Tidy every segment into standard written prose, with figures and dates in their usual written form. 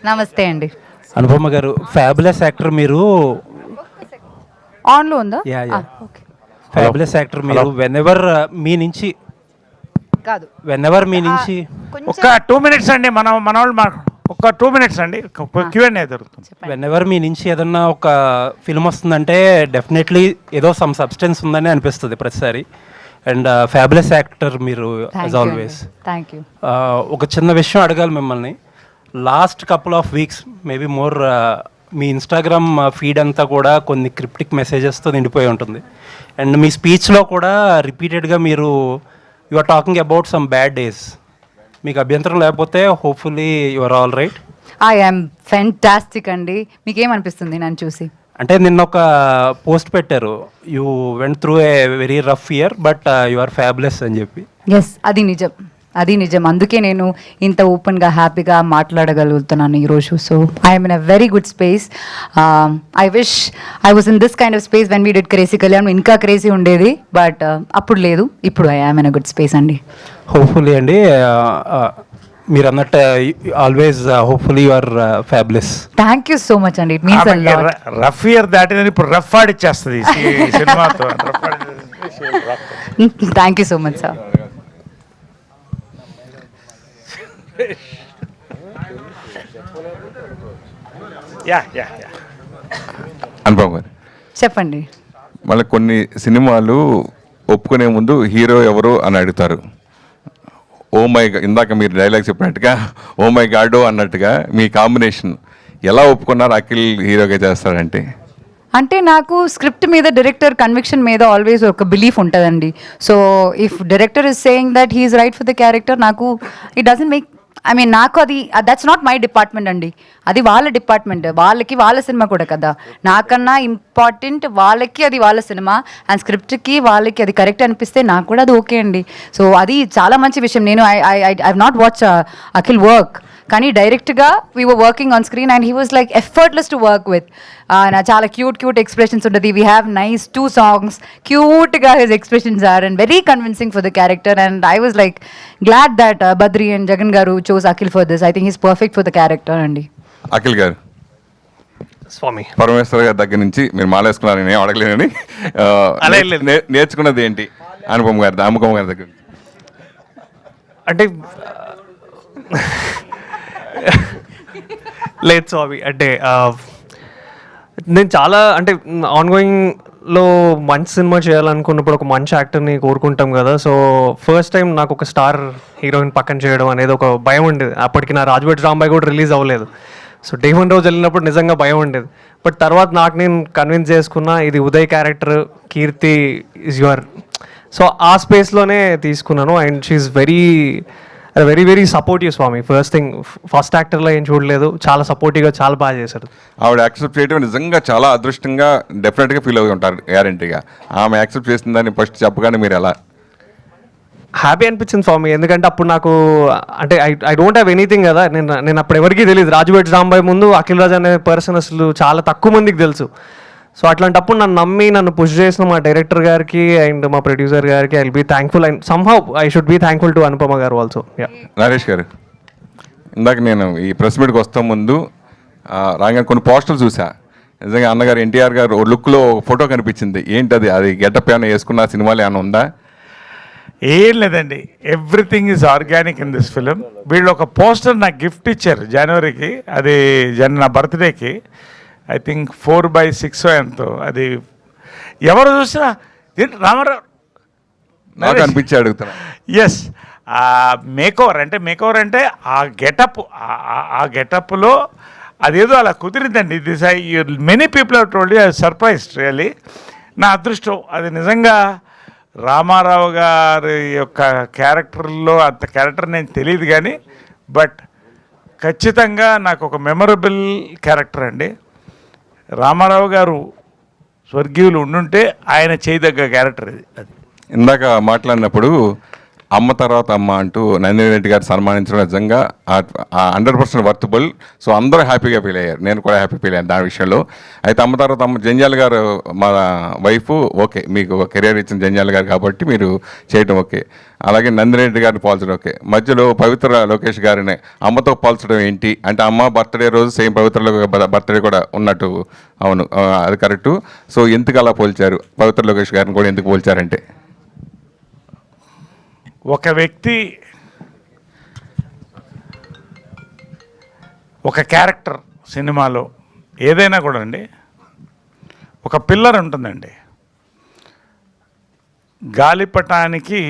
నమస్తే అండి. అనుపమ గారు ఫ్యాబులస్ యాక్టర్ మీరు. ఆన్లో ఉందా? ఓకే. ఫ్యాబులస్ యాక్టర్ మీరు. వెనెవర్ మీ నుంచి కాదు, వెనెవర్ మీ నుంచి ఒక 2 minutes అండి. మన వాళ్ళు ఒక 2 minutes అండి. Q&A జరుగుతుంది. వెనెవర్ మీ నుంచి ఏదన్నా ఒక ఫిల్మ్ వస్తుందంటే డెఫినెట్లీ ఏదో సమ్ సబ్స్టెన్స్ ఉందని అనిపిస్తుంది ప్రతిసారి. అండ్ ఫ్యాబులస్ యాక్టర్ మీరు యాజ్ ఆల్వేస్. Thank you. ఒక చిన్న విషయం అడగాలి మిమ్మల్ని. Last couple of weeks maybe more me Instagram feed అంతా కూడా కొన్ని క్రిప్టిక్ మెసేజెస్తో నిండిపోయి ఉంటుంది. అండ్ మీ స్పీచ్లో కూడా రిపీటెడ్గా మీరు you are talking about some bad days. మీకు అభ్యంతరం లేకపోతే hopefully you are all right. I am fantastic అండి. మీకేమనిపిస్తుంది నన్ను చూసి? అంటే నిన్న ఒక పోస్ట్ పెట్టారు, you went through a very rough year but you are fabulous అని చెప్పి. ఎస్, అది నిజం. అందుకే నేను ఇంత ఓపెన్గా హ్యాపీగా మాట్లాడగలుగుతున్నాను ఈరోజు. So I'm in a very good space. I wish I was in this kind of space when we did crazy Kalyan. ఇంకా క్రేజీ ఉండేది, బట్ అప్పుడు లేదు. ఇప్పుడు I'm in a good space అండి. హోప్ఫుల్లీ అండి. మీరు అన్నట్టు always hopefully you are fabulous. Thank you so much అండి. It means a lot. Rough year దాటినది ఇప్పుడు రఫ్ ఆడిచ్చేస్తుంది ఈ సినిమాతో. Thank you so much sir. Anupama గారు చెప్పండి. మళ్ళీ కొన్ని సినిమాలు ఒప్పుకునే ముందు హీరో ఎవరు అని అడుగుతారు. ఓ మై ఇందాక మీరు డైలాగ్ చెప్పినట్టుగా ఓ మై గాడో అన్నట్టుగా మీ కాంబినేషన్ ఎలా ఒప్పుకున్నారు? అఖిల్ హీరోగా చేస్తాడంటే అంటే నాకు స్క్రిప్ట్ మీద, డైరెక్టర్ కన్విక్షన్ మీద ఆల్వేస్ ఒక బిలీఫ్ ఉంటుందండి. So if director is saying that he's right for the character, నాకు ఇట్ డజంట్ మేక్ నాకు అది దట్స్ నాట్ మై డిపార్ట్మెంట్ అండి. అది వాళ్ళ డిపార్ట్మెంట్. వాళ్ళకి వాళ్ళ సినిమా కూడా కదా. నాకన్నా ఇంపార్టెంట్ వాళ్ళకి అది వాళ్ళ సినిమా. అండ్ స్క్రిప్ట్కి వాళ్ళకి అది కరెక్ట్ అనిపిస్తే నాకు కూడా అది ఓకే అండి. సో అది చాలా మంచి విషయం. నేను I not watch Akhil work, కానీ డైరెక్ట్గా we were working on screen and he was like effortless to work with. నా చాలా క్యూట్ ఎక్స్ప్రెషన్స్ ఉంటుంది. We have nice 2 songs. క్యూట్గా his expressions are and very convincing for the character. And I was like glad that Badri and Jagan garu chose Akhil for this. I think he's perfect for the character అండి. అఖిల్ గారు, స్వామి పరమేశ్వర్ గారి దగ్గర నుంచి మీరు మాలేసుకున్నారు, నేను అడగలేనని నేర్చుకున్నది ఏంటి అనుపమ గారి దగ్గర? అంటే లేదు స్వామి, అంటే నేను చాలా అంటే ఆన్గోయింగ్లో మంచి సినిమా చేయాలనుకున్నప్పుడు ఒక మంచి యాక్టర్ని కోరుకుంటాం కదా. సో ఫస్ట్ టైం నాకు ఒక స్టార్ హీరోయిన్ పక్కన చేయడం అనేది ఒక భయం ఉండేది. అప్పటికి నా రాజుభట్ రాంబాయ్ కూడా రిలీజ్ అవ్వలేదు. సో డే 1 రోజు వెళ్ళినప్పుడు నిజంగా భయం ఉండేది. బట్ తర్వాత నాకు నేను కన్విన్స్ చేసుకున్నా, ఇది Uday character, Keerthi is your. So ఆ స్పేస్లోనే తీసుకున్నాను. And she's very supportive Swamy. First యాక్టర్లో ఏం చూడలేదు, చాలా సపోర్టివ్గా చాలా బాగా చేశారు. ఆవిడ యాక్సెప్ట్ చేయడం నిజంగా చాలా అదృష్టంగా డెఫినెట్గా ఫీల్ అవుతూ ఉంటారు గ్యారంటీగా. ఆమె యాక్సెప్ట్ చేసిందని ఫస్ట్ చెప్పగానే మీరు ఎలా హ్యాపీ అనిపించింది స్వామి. ఎందుకంటే అప్పుడు నాకు అంటే ఐ డోంట్ హ్యావ్ ఎనీథింగ్ కదా. నేను అప్పుడు ఎవరికీ తెలియదు. రాజుభట్ రాంబాయ్ ముందు అఖిల్ రాజ్ అనే పర్సన్ అసలు చాలా తక్కువ మందికి తెలుసు. సో అట్లాంటప్పుడు నన్ను పుష్ చేసిన మా డైరెక్టర్ గారికి అండ్ మా ప్రొడ్యూసర్ గారికి I will be thankful. And somehow I should be thankful to Anupama garu also. Naresh గారు, ఇందాక నేను ఈ ప్రెస్ మీట్కి వస్తా ముందు రాగానే కొన్ని పోస్టర్లు చూసా. నిజంగా అన్నగారు ఎన్టీఆర్ గారు లుక్లో ఫోటో కనిపించింది. ఏంటది? అది గెటప్ ఏమైనా వేసుకున్న సినిమాలు ఏమైనా ఉందా? ఏం లేదండి, everything is organic in this film. వీళ్ళు ఒక పోస్టర్ నాకు గిఫ్ట్ ఇచ్చారు జనవరికి. అది నా బర్త్డేకి. ఐ థింక్ 4x6 ఎంతో. అది ఎవరు చూసినా రామారావు నాకు అనిపించి అడుగుతున్నా. ఎస్, మేకోవర్ అంటే ఆ గెటప్, ఆ గెటప్లో అదేదో అలా కుదిరిందండి. This many people have told you, I surprised really. నా అదృష్టం అది. నిజంగా రామారావు గారి యొక్క క్యారెక్టర్లో అంత క్యారెక్టర్ నేను తెలియదు కానీ, బట్ ఖచ్చితంగా నాకు ఒక మెమరబుల్ క్యారెక్టర్ అండి. రామారావు గారు స్వర్గీయులు ఉండుంటే ఆయన చేయదగ్గ క్యారెక్టర్ ఇది. అది ఇందాక మాట్లాడినప్పుడు అమ్మ తర్వాత అమ్మ అంటూ నందిని రెడ్డి గారు సన్మానించడం నిజంగా 100% వర్తబుల్. సో అందరూ హ్యాపీగా ఫీల్ అయ్యారు, నేను కూడా హ్యాపీ ఫీల్ అయ్యాను దాని విషయంలో. అయితే అమ్మ తర్వాత అమ్మ జంజాల్ గారు మా వైఫ్, ఓకే మీకు కెరీర్ ఇచ్చిన జంజాల్ గారు కాబట్టి మీరు చేయడం ఓకే. అలాగే నందిని రెడ్డి గారిని పోల్చడం ఓకే. మధ్యలో పవిత్ర లోకేష్ గారిని అమ్మతో పోల్చడం ఏంటి అంటే, అమ్మ బర్త్డే రోజు సేమ్ పవిత్ర బర్త్డే కూడా ఉన్నట్టు. అవును, అది కరెక్టు. సో ఎందుకు అలా పోల్చారు, పవిత్ర లోకేష్ గారిని కూడా ఎందుకు పోల్చారంటే? ఒక వ్యక్తి ఒక క్యారెక్టర్ సినిమాలో ఏదైనా కూడా అండి, ఒక పిల్లర్ ఉంటుందండి. గాలిపటానికి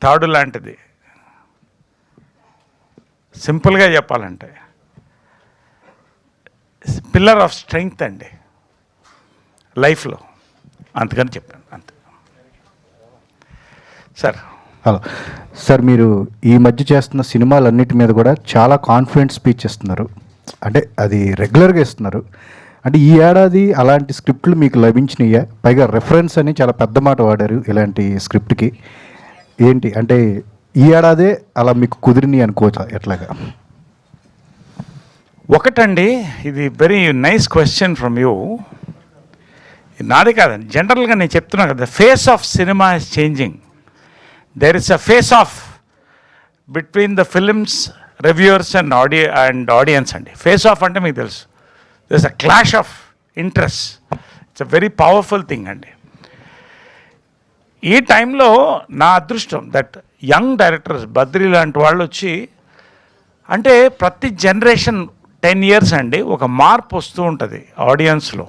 తాడు లాంటిది. సింపుల్గా చెప్పాలంటే పిల్లర్ ఆఫ్ స్ట్రెంగ్త్ అండి లైఫ్లో. అందుకని చెప్పాను అంతే. సార్ హలో సార్, మీరు ఈ మధ్య చేస్తున్న సినిమాలన్నిటి మీద కూడా చాలా కాన్ఫిడెంట్ స్పీచ్ ఇస్తున్నారు, అంటే అది రెగ్యులర్గా ఇస్తున్నారు. అంటే ఈ ఏడాది అలాంటి స్క్రిప్ట్లు మీకు లభించినాయా? పైగా రెఫరెన్స్ అని చాలా పెద్ద మాట వాడారు ఇలాంటి స్క్రిప్ట్కి. ఏంటి అంటే ఈ ఏడాదే అలా మీకు కుదిరిని అనుకోవచ్చా ఎట్లాగా? ఒకటండి, ఇది very nice question from you. నాది కాదండి, జనరల్గా నేను చెప్తున్నా కదా, face of cinema is changing. There is a face-off between the film's reviewers and audience అండి. Face-off అంటే మీకు తెలుసు, there's a clash of interests. It's a very powerful thing అండి. ఈ టైంలో నా అదృష్టం దట్ యంగ్ డైరెక్టర్స్ బద్రి లాంటి వాళ్ళు వచ్చి, అంటే ప్రతి జనరేషన్ 10 years అండి ఒక మార్పు వస్తూ ఉంటుంది ఆడియన్స్లో.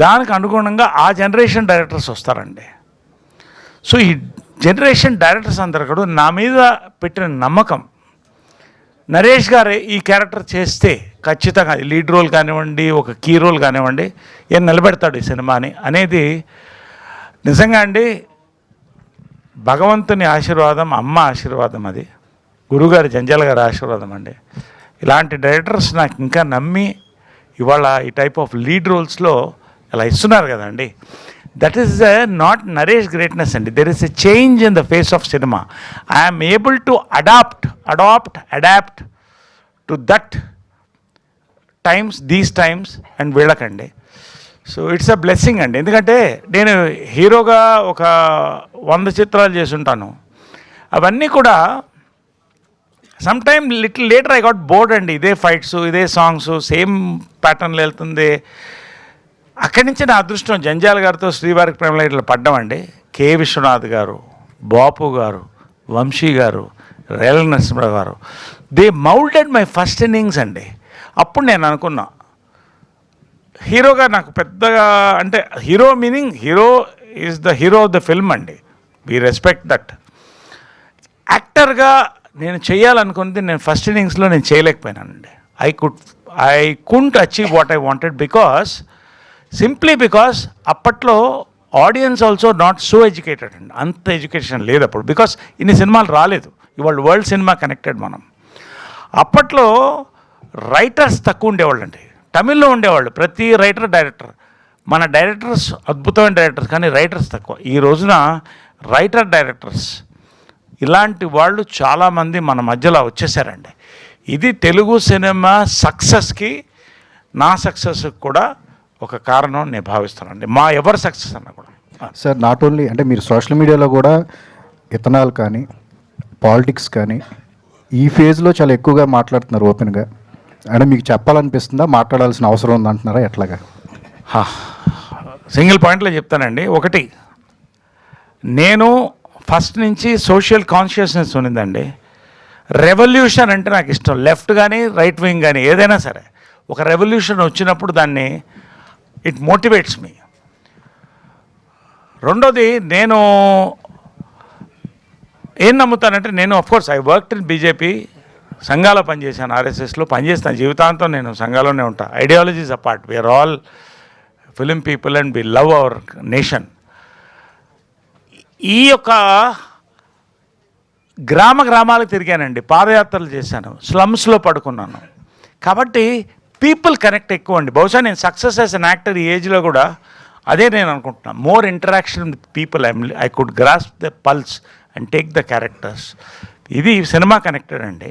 దానికి అనుగుణంగా ఆ జనరేషన్ డైరెక్టర్స్ వస్తారండి. సో ఈ జనరేషన్ డైరెక్టర్స్ అందరు కూడా నా మీద పెట్టిన నమ్మకం, నరేష్ గారే ఈ క్యారెక్టర్ చేస్తే ఖచ్చితంగా లీడ్ రోల్ కానివ్వండి, ఒక కీ రోల్ కానివ్వండి, ఏం నిలబెడతాడు ఈ సినిమాని అనేది నిజంగా అండి భగవంతుని ఆశీర్వాదం, అమ్మ ఆశీర్వాదం, అది గురుగారు జంజాల గారి ఆశీర్వాదం అండి. ఇలాంటి డైరెక్టర్స్ నాకు ఇంకా నమ్మి ఇవాళ ఈ టైప్ ఆఫ్ లీడ్ రోల్స్లో ఇలా ఇస్తున్నారు కదండి. That is not Naresh greatness and there is a change in the face of cinema. I am able to adapt to that times, these times and వీళ్ళకండి. సో ఇట్స్ అ బ్లెస్సింగ్ అండి. ఎందుకంటే నేను హీరోగా ఒక 100 చిత్రాలు చేసి ఉంటాను. అవన్నీ కూడా some time little later I got bored అండి. ఇదే ఫైట్స్, ఇదే సాంగ్స్, సేమ్ ప్యాటర్న్లో వెళ్తుంది. అక్కడి నుంచి నా అదృష్టం జంజాల గారితో శ్రీవారికి ప్రేమలైట్లు పడ్డామండి. కె విశ్వనాథ్ గారు, బాపు గారు, వంశీ గారు, రేల నరసింహరావు గారు, they moulded my first innings అండి. అప్పుడు నేను అనుకున్నా హీరోగా నాకు పెద్దగా, అంటే hero meaning hero is the hero of the film అండి, వీ రెస్పెక్ట్ దట్. యాక్టర్గా నేను చేయాలనుకున్నది నేను ఫస్ట్ ఇన్నింగ్స్లో నేను చేయలేకపోయినానండి. I couldn't achieve what I wanted simply because అప్పట్లో audience also not so educated అండి. అంత ఎడ్యుకేషన్ లేదు అప్పుడు, బికాస్ ఇన్ని సినిమాలు రాలేదు. ఇవాళ వరల్డ్ సినిమా కనెక్టెడ్ మనం. అప్పట్లో రైటర్స్ తక్కువ ఉండేవాళ్ళు అండి. తమిళ్లో ఉండేవాళ్ళు ప్రతి డైరెక్టర్. మన డైరెక్టర్స్ అద్భుతమైన డైరెక్టర్స్, కానీ రైటర్స్ తక్కువ. ఈ రోజున డైరెక్టర్స్ ఇలాంటి వాళ్ళు చాలామంది మన మధ్యలో వచ్చేసారండి. ఇది తెలుగు సినిమా సక్సెస్కి, నా సక్సెస్కి కూడా ఒక కారణం నేను భావిస్తానండి. మా ఎవరి సక్సెస్ అన్నా కూడా. సార్ నాట్ ఓన్లీ అంటే మీరు సోషల్ మీడియాలో కూడా ఇథనాల్ కానీ పాలిటిక్స్ కానీ ఈ ఫేజ్లో చాలా ఎక్కువగా మాట్లాడుతున్నారు ఓపెన్గా. అంటే మీకు చెప్పాలనిపిస్తుందా, మాట్లాడాల్సిన అవసరం ఉందంటున్నారా ఎట్లాగా? సింగిల్ పాయింట్లో చెప్తానండి. ఒకటి, నేను ఫస్ట్ నుంచి సోషల్ కాన్షియస్నెస్ ఉన్నదండి. రెవల్యూషన్ అంటే నాకు ఇష్టం. లెఫ్ట్ కానీ రైట్ వింగ్ కానీ ఏదైనా సరే ఒక రెవల్యూషన్ వచ్చినప్పుడు దాన్ని ఇట్ మోటివేట్స్ మీ. రెండోది, నేను ఏం నమ్ముతానంటే, నేను of course I worked in BJP, సంఘాలో పనిచేశాను, ఆర్ఎస్ఎస్లో పనిచేస్తాను, జీవితాంతం నేను సంఘాలోనే ఉంటాను. Ideologies apart, we are all film people and we love our nation. ఈ యొక్క గ్రామాలకు తిరిగానండి, పాదయాత్రలు చేశాను, స్లమ్స్లో పడుకున్నాను. కాబట్టి పీపుల్ కనెక్ట్ ఎక్కువ అండి. బహుశా నేను సక్సెస్ యాజ్ అన్ యాక్టర్ ఈ ఏజ్లో కూడా అదే నేను అనుకుంటున్నాను. More interaction with people, I could grasp the pulse and take the characters. ఇది సినిమా కనెక్టెడ్ అండి.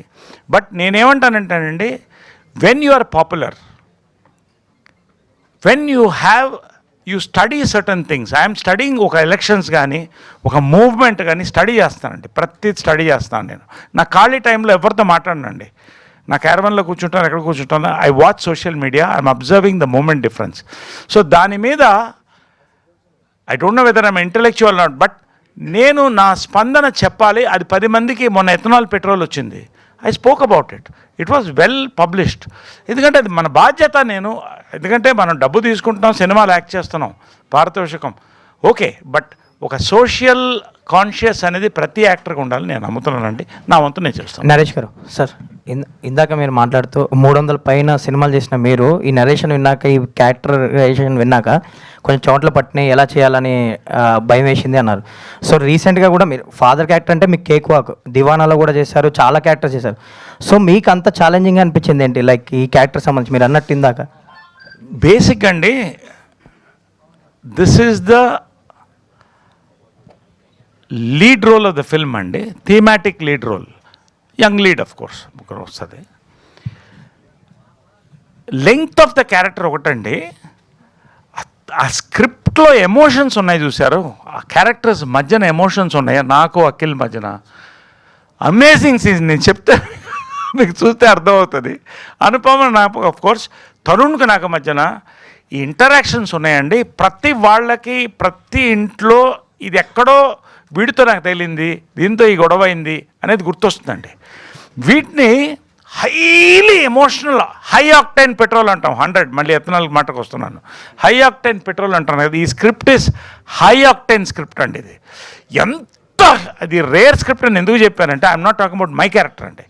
బట్ నేనేమంటానంటానండి, when you are popular, when you study certain things. I'm studying ఒక ఎలక్షన్స్ కానీ ఒక మూవ్మెంట్ కానీ స్టడీ చేస్తానండి, ప్రతి స్టడీ చేస్తాను నేను. నా ఖాళీ టైంలో ఎవరితో మాట్లాడనండి, నా క్యారవన్లో కూర్చుంటాను, ఎక్కడ కూర్చుంటాను, I watch social media, I'm observing the moment difference. So దాని మీద I don't know whether I'm intellectual not, but నేను నా స్పందన చెప్పాలి. అది 10 మందికి మొన్న ఎథనాల్ పెట్రోల్ వచ్చింది, I spoke about it, it was well published. ఎందుకంటే అది మన బాధ్యత. ఎందుకంటే మనం డబ్బు తీసుకుంటున్నాం, సినిమాలు యాక్ట్ చేస్తున్నాం, పారితోషికం ఓకే, బట్ ఒక సోషల్ కాన్షియస్ అనేది ప్రతి యాక్టర్కి ఉండాలని నేను నమ్ముతున్నానండి. నా వంతు నేను చేస్తాను. నరేష్ గారు, సార్ ఇందాక మీరు మాట్లాడుతూ 300 పైన సినిమాలు చేసిన మీరు ఈ నరేషన్ విన్నాక, ఈ క్యారెక్టరైజేషన్ విన్నాక కొంచెం చోట్ల పట్టినాయి, ఎలా చేయాలని భయం వేసింది అన్నారు. సో రీసెంట్గా కూడా మీరు ఫాదర్ క్యారెక్టర్ అంటే మీకు కేక్ వాక్, దివానాలో కూడా చేశారు, చాలా క్యారెక్టర్స్ చేశారు. సో మీకు అంత ఛాలెంజింగ్ అనిపించింది ఏంటి, లైక్ ఈ క్యారెక్టర్ సంబంధించి మీరు అన్నట్టు ఇందాక? బేసిక్ అండి, this is the lead role of the film అండి, thematic lead role, young lead of course ఒకరు వస్తుంది. లెంగ్త్ ఆఫ్ ద క్యారెక్టర్ ఒకటండి, ఆ స్క్రిప్ట్లో ఎమోషన్స్ ఉన్నాయి చూశారు, ఆ క్యారెక్టర్స్ మధ్యన ఎమోషన్స్ ఉన్నాయి. నాకు అఖిల్ మధ్యన అమేజింగ్ సీన్, నేను చెప్తే మీకు చూస్తే అర్థమవుతుంది. అనుపమ నాకు ఆఫ్ కోర్స్, తరుణ్కి నాకు మధ్యన ఈ ఇంటరాక్షన్స్ ఉన్నాయండి. ప్రతి వాళ్ళకి ప్రతి ఇంట్లో ఇది ఎక్కడో వీడితో నాకు తేలింది, దీంతో ఈ గొడవ అయింది అనేది గుర్తొస్తుందండి. వీటిని highly emotional, high octane petrol అంటాం, 100, మళ్ళీ ఎథనాల్ మాటకు వస్తున్నాను, హై ఆక్టైన్ పెట్రోల్ అంటాను కదా. ఈ script is high octane script అండి. ఇది ఎంత, అది రేర్ స్క్రిప్ట్ అని ఎందుకు చెప్పానంటే, I'm not talking about my character అండి.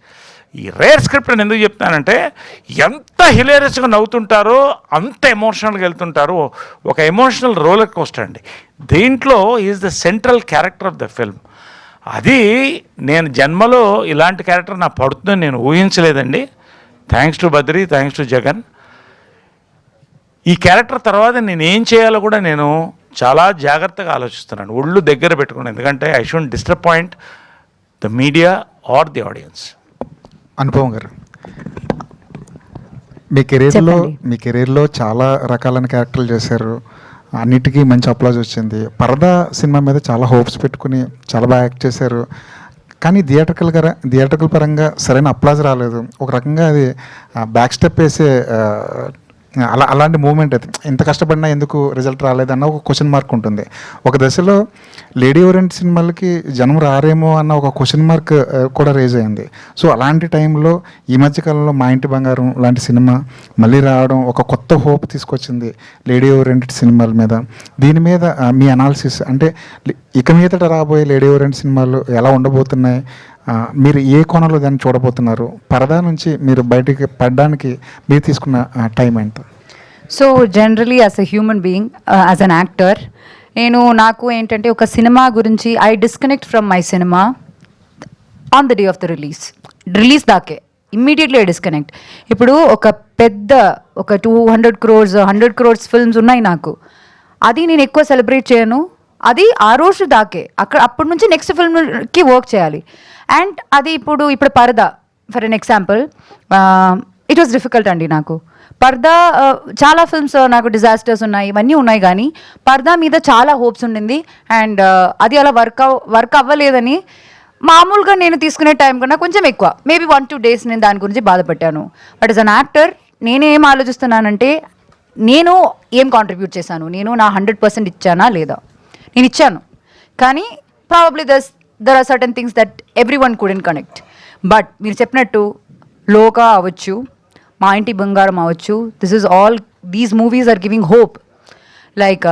ఈ రేర్ స్క్రిప్ట్ అని ఎందుకు చెప్తానంటే, ఎంత హిలేరియస్గా నవ్వుతుంటారో అంత ఎమోషనల్గా వెళ్తుంటారు. ఒక ఎమోషనల్ రోలర్ కోస్టర్ అండి. దీంట్లో is the central character of the film. అది నేను జన్మలో ఇలాంటి క్యారెక్టర్ నాకు పడుతుందని నేను ఊహించలేదండి. Thanks to Badri, thanks to Jagan. ఈ క్యారెక్టర్ తర్వాత నేను ఏం చేయాలో కూడా నేను చాలా జాగ్రత్తగా ఆలోచిస్తున్నాను, ఒళ్ళు దగ్గర పెట్టుకున్నాను. ఎందుకంటే I should disappoint the media or the audience. Anupama garu, మీ కెరీర్లో చాలా రకాలైన క్యారెక్టర్లు చేశారు, అన్నిటికీ మంచి అప్లాజ్ వచ్చింది. పరదా సినిమా మీద చాలా హోప్స్ పెట్టుకుని చాలా బాగా యాక్ట్ చేశారు, కానీ థియేట్రికల్ పరంగా సరైన అప్లాజ్ రాలేదు. ఒక రకంగా అది బ్యాక్ స్టెప్ వేసే అలాంటి మూమెంట్. అది ఎంత కష్టపడినా ఎందుకు రిజల్ట్ రాలేదన్న ఒక క్వశ్చన్ మార్క్ ఉంటుంది. ఒక దశలో లేడీ ఓరియంట్ సినిమాలకి జనం రారేమో అన్న ఒక క్వశ్చన్ మార్క్ కూడా రేజ్ అయింది. సో అలాంటి టైంలో ఈ మధ్యకాలంలో మా ఇంటి బంగారం లాంటి సినిమా మళ్ళీ రావడం ఒక కొత్త హోప్ తీసుకొచ్చింది లేడీ ఓరియంటెడ్ సినిమాల మీద. దీని మీద మీ అనాలిసిస్, అంటే ఇక మీదట రాబోయే లేడీ ఓరియంటెడ్ సినిమాలు ఎలా ఉండబోతున్నాయి, మీరు ఏ కోణంలో దాన్ని చూడబోతున్నారు, పరదా నుంచి మీరు బయటికి పడడానికి మీరు తీసుకున్న టైం ఎంత? So generally as a human being, as an actor, నాకు ఏంటంటే ఒక సినిమా గురించి I disconnect from my cinema on the day of the release దాకే ఇమ్మీడియట్లీ ఐ డిస్కనెక్ట్. ఇప్పుడు ఒక 200 crores 100 crores ఫిల్మ్స్ ఉన్నాయి నాకు, అది నేను ఎక్కువ సెలబ్రేట్ చేయను, అది ఆ రోజు దాకే. అప్పటి నుంచి నెక్స్ట్ ఫిల్మ్కి వర్క్ చేయాలి. అండ్ అది ఇప్పుడు పరదా for an example, it was difficult అండి నాకు. పర్దా చాలా ఫిల్మ్స్ నాకు డిజాస్టర్స్ ఉన్నాయి, ఇవన్నీ ఉన్నాయి, కానీ పర్దా మీద చాలా హోప్స్ ఉండింది. అండ్ అది అలా వర్క్ అవ్వలేదని మామూలుగా నేను తీసుకునే టైం కన్నా కొంచెం ఎక్కువ, మేబీ 1-2 days నేను దాని గురించి బాధపడ్డాను. బట్ యాజ్ అన్ యాక్టర్ నేనేం ఆలోచిస్తున్నానంటే, నేను ఏం కాంట్రిబ్యూట్ చేశాను, నేను నా 100% ఇచ్చానా లేదా. నేను ఇచ్చాను, కానీ probably there are certain things that everyone couldn't connect. But మీరు చెప్పినట్టు లోకా అవ్వచ్చు, మా ఇంటి బంగారం అవ్వచ్చు, these movies are giving hope. Like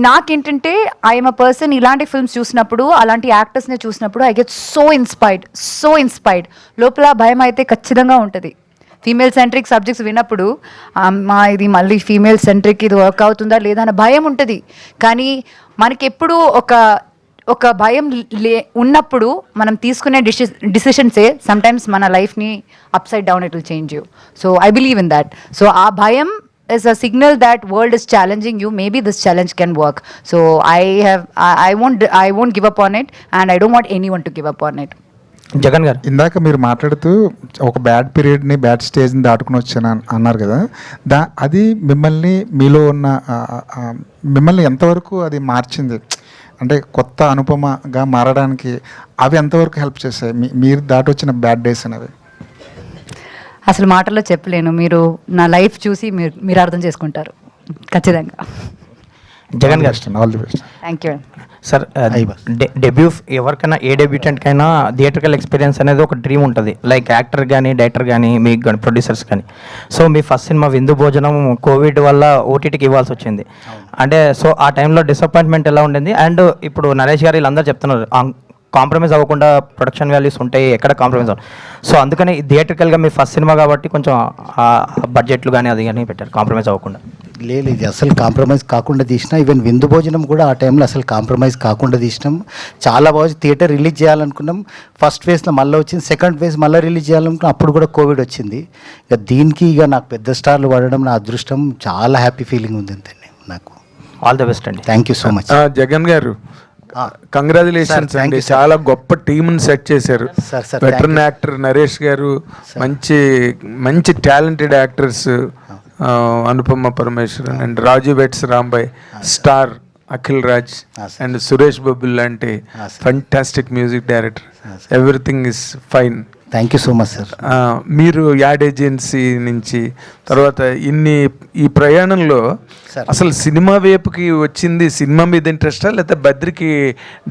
నాకేంటంటే ఐఎమ్ అ పర్సన్, ఇలాంటి ఫిల్మ్స్ చూసినప్పుడు, అలాంటి యాక్టర్స్ని చూసినప్పుడు ఐ గెట్ సో ఇన్స్పైర్డ్. లోపల భయం అయితే ఖచ్చితంగా ఉంటుంది. ఫీమేల్ సెంట్రిక్ సబ్జెక్ట్స్ విన్నప్పుడు ఇది మళ్ళీ ఫీమేల్ సెంట్రిక్, ఇది వర్క్ అవుతుందా లేదా అన్న భయం ఉంటుంది. కానీ మనకి ఎప్పుడు ఒక భయం ఉన్నప్పుడు మనం తీసుకునే డిసిషన్సే సమ్టైమ్స్ మన లైఫ్ని upside down it will change you. So I believe in that. So ఆ భయం is a signal that world is challenging you. Maybe this challenge can work. So I won't give up on it, and I don't want anyone to give up on it. Jagan గారు, ఇందాక మీరు మాట్లాడుతూ ఒక bad పీరియడ్ని bad స్టేజ్ని దాటుకుని వచ్చాను అన్నారు కదా, అది మిమ్మల్ని మీలో ఉన్న మిమ్మల్ని ఎంతవరకు అది మార్చింది, అంటే కొత్త అనుపమగా మారడానికి అవి ఎంతవరకు హెల్ప్ చేశాయి, మీరు దాటి వచ్చిన బ్యాడ్ డేస్ అనేవి? అసలు మాటల్లో చెప్పలేను. మీరు నా లైఫ్ చూసి మీరు అర్థం చేసుకుంటారు ఖచ్చితంగా. జగన్ గారు, all the best. Thank you. Sir debut ఎవరికైనా ఏ డెబ్యూటెంట్కైనా థియేట్రికల్ ఎక్స్పీరియన్స్ అనేది ఒక డ్రీమ్ ఉంటుంది, లైక్ యాక్టర్ కానీ డైరెక్టర్ కానీ మీకు కానీ ప్రొడ్యూసర్స్ కానీ. సో మీ ఫస్ట్ సినిమా విందు భోజనం కోవిడ్ వల్ల ఓటీటీకి ఇవ్వాల్సి వచ్చింది, అంటే సో ఆ టైంలో డిసప్పాయింట్మెంట్ ఎలా ఉండింది? అండ్ ఇప్పుడు నరేష్ గారు వీళ్ళందరూ చెప్తున్నారు కాంప్రమైజ్ అవ్వకుండా ప్రొడక్షన్ వాల్యూస్ ఉంటాయి, ఎక్కడ కాంప్రమైజ్ అవ్వదు. సో అందుకని థియేట్రికల్గా మీ ఫస్ట్ సినిమా కాబట్టి కొంచెం బడ్జెట్లు కానీ అది కానీ పెట్టారు కాంప్రమైజ్ అవ్వకుండా. లేదు, ఇది అసలు కాంప్రమైజ్ కాకుండా తీసినా. ఈవెన్ విందు భోజనం కూడా ఆ టైంలో అసలు కాంప్రమైజ్ కాకుండా తీసినాం. చాలా బాగా థియేటర్ రిలీజ్ చేయాలనుకున్నాం. ఫస్ట్ ఫేజ్లో మళ్ళీ వచ్చింది, సెకండ్ ఫేజ్ మళ్ళీ రిలీజ్ చేయాలనుకున్నాం, అప్పుడు కూడా కోవిడ్ వచ్చింది. ఇక దీనికి ఇక నాకు పెద్ద స్టార్లు పడడం నా అదృష్టం. చాలా హ్యాపీ ఫీలింగ్ ఉంది అంతే నాకు. ఆల్ ది బెస్ట్ అండి. Thank you so much. Jagan గారు, కంగ్రాచులేషన్స్ అండి, చాలా గొప్ప టీంని సెట్ చేశారు. వెటరన్ యాక్టర్ నరేష్ గారు, మంచి talented actors Anupama Parameswaran and Raju weds Rambai, star Akhil Raj and Suresh Bobbili లాంటి fantastic music director. Everything is fine. Thank you so much sir. మీరు యాడ్ ఏజెన్సీ నుంచి తర్వాత ఈ ప్రయాణంలో అసలు సినిమా వైపుకి వచ్చింది సినిమా మీద ఇంట్రెస్టా, లేకపోతే బద్రికి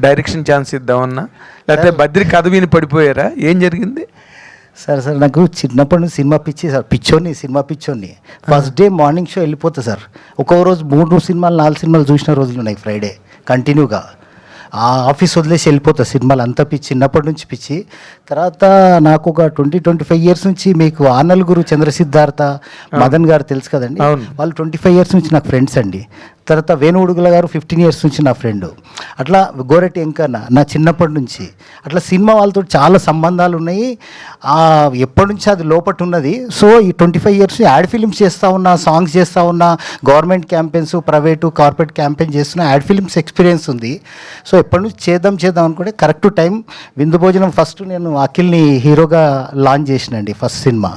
డైరెక్షన్ ఛాన్స్ ఇద్దామన్నా, లేకపోతే బద్రి కథ విని పడిపోయారా, ఏం జరిగింది? సార్ నాకు చిన్నప్పటి నుంచి సినిమా పిచ్చి సార్, సినిమా పిచ్చోని. ఫస్ట్ డే మార్నింగ్ షో వెళ్ళిపోతా సార్. ఒక్కో రోజు 3 సినిమాలు 4 సినిమాలు చూసిన రోజులు ఉన్నాయి ఫ్రైడే కంటిన్యూగా. ఆ ఆఫీస్ వదిలేసి వెళ్ళిపోతా, సినిమాలు అంతా పిచ్చి, చిన్నప్పటి నుంచి పిచ్చి. తర్వాత నాకు ఒక 20-25 ఇయర్స్ నుంచి మీకు ఆనల్గురు చంద్రసిద్ధార్థ మదన్ గారు తెలుసు కదండి, వాళ్ళు 25 ఇయర్స్ నుంచి నాకు ఫ్రెండ్స్ అండి. తర్వాత వేణుగుడుగుల గారు 15 ఇయర్స్ నుంచి నా ఫ్రెండ్. అట్లా గోరెట్టి వెంకన్న నా చిన్నప్పటి నుంచి. అట్లా సినిమా వాళ్ళతో చాలా సంబంధాలు ఉన్నాయి. ఎప్పటి నుంచి అది లోపట ఉన్నది. సో ఈ 25 ఇయర్స్ యాడ్ ఫిలిమ్స్ చేస్తూ ఉన్నా, సాంగ్స్ చేస్తూ ఉన్నా, government campaigns, private corporate campaign చేస్తున్నా, యాడ్ ఫిలిమ్స్ ఎక్స్పీరియన్స్ ఉంది. సో ఎప్పటి నుంచి చేద్దాం అనుకుంటే కరెక్ట్ టైం విందు భోజనం ఫస్ట్ నేను అఖిల్ని హీరోగా లాంచ్ చేసినండి. ఫస్ట్ సినిమా